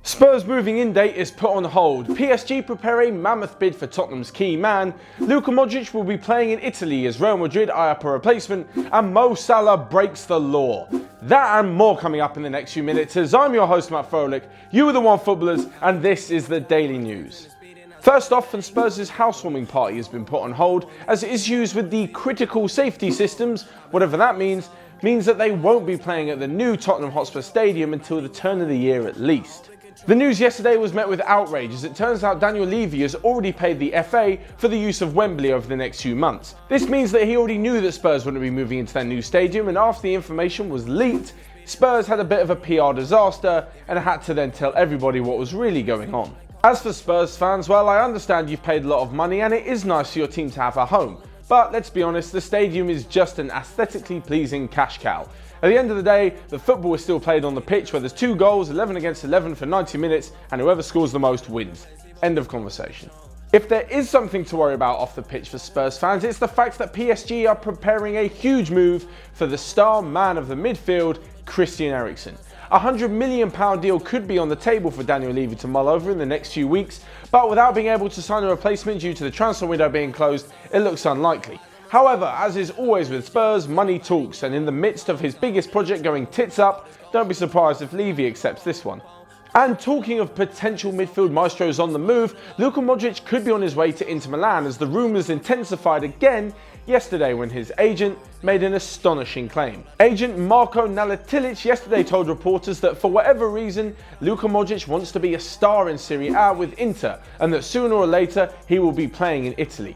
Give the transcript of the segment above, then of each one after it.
Spurs' moving in date is put on hold. PSG prepare a mammoth bid for Tottenham's key man. LUKA Modrić will be playing in Italy as Real Madrid eye up a replacement, and Mo Salah breaks the law. That and more coming up in the next few minutes, as I'm your host Matt Froelich, you are the One Footballers, and this is the Daily News. First off, Spurs' housewarming party has been put on hold as issues with the critical safety systems, whatever that means that they won't be playing at the new Tottenham Hotspur Stadium until the turn of the year at least. The news yesterday was met with outrage, as it turns out Daniel Levy has already paid the FA for the use of Wembley over the next few months. This means that he already knew that Spurs wouldn't be moving into their new stadium, and after the information was leaked, Spurs had a bit of a PR disaster and had to then tell everybody what was really going on. As for Spurs fans, well, I understand you've paid a lot of money and it is nice for your team to have a home. But let's be honest, the stadium is just an aesthetically pleasing cash cow. At the end of the day, the football is still played on the pitch where there's 2 goals, 11 against 11 for 90 minutes, and whoever scores the most wins. End of conversation. If there is something to worry about off the pitch for Spurs fans, it's the fact that PSG are preparing a huge move for the star man of the midfield, Christian Eriksen. A £100 million deal could be on the table for Daniel Levy to mull over in the next few weeks, but without being able to sign a replacement due to the transfer window being closed, it looks unlikely. However, as is always with Spurs, money talks, and in the midst of his biggest project going tits up, don't be surprised if Levy accepts this one. And talking of potential midfield maestros on the move, LUKA Modrić could be on his way to Inter Milan, as the rumours intensified again yesterday when his agent made an astonishing claim. Agent Marko Navratilich yesterday told reporters that for whatever reason, LUKA Modrić wants to be a star in Serie A with Inter, and that sooner or later he will be playing in Italy.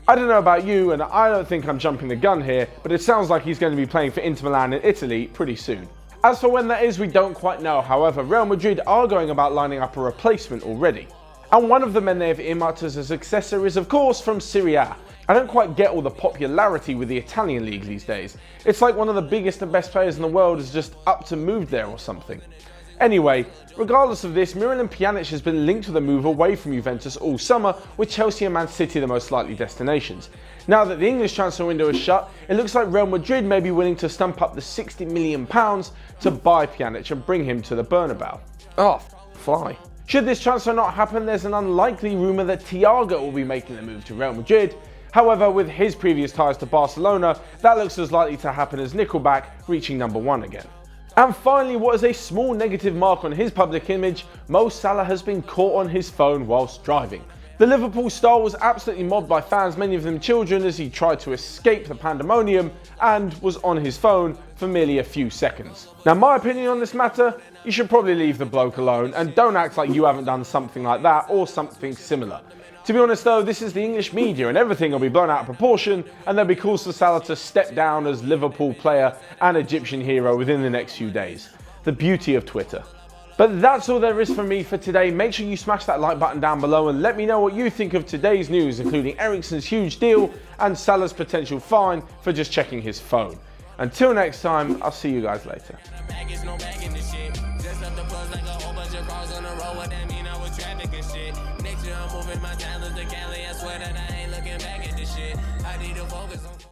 I don't know about you, and I don't think I'm jumping the gun here, but it sounds like he's going to be playing for Inter Milan in Italy pretty soon. As for when that is, we don't quite know. However, Real Madrid are going about lining up a replacement already. And one of the men they have earmarked as a successor is, of course, from Serie A. I don't quite get all the popularity with the Italian league these days. It's like one of the biggest and best players in the world is just up to move there or something. Anyway, regardless of this, Miralem Pjanic has been linked with a move away from Juventus all summer, with Chelsea and Man City the most likely destinations. Now that the English transfer window is shut, it looks like Real Madrid may be willing to stump up the £60 million to buy Pjanic and bring him to the Bernabeu. Oh, fly. Should this transfer not happen, there's an unlikely rumour that Thiago will be making the move to Real Madrid. However, with his previous ties to Barcelona, that looks as likely to happen as Nickelback reaching #1 again. And finally, what is a small negative mark on his public image, Mo Salah has been caught on his phone whilst driving. The Liverpool star was absolutely mobbed by fans, many of them children, as he tried to escape the pandemonium and was on his phone for merely a few seconds. Now, my opinion on this matter, you should probably leave the bloke alone and don't act like you haven't done something like that or something similar. To be honest though, this is the English media and everything will be blown out of proportion, and there'll be calls for Salah to step down as Liverpool player and Egyptian hero within the next few days. The beauty of Twitter. But that's all there is for me for today. Make sure you smash that like button down below and let me know what you think of today's news, including Eriksen's huge deal and Salah's potential fine for just checking his phone. Until next time, I'll see you guys later.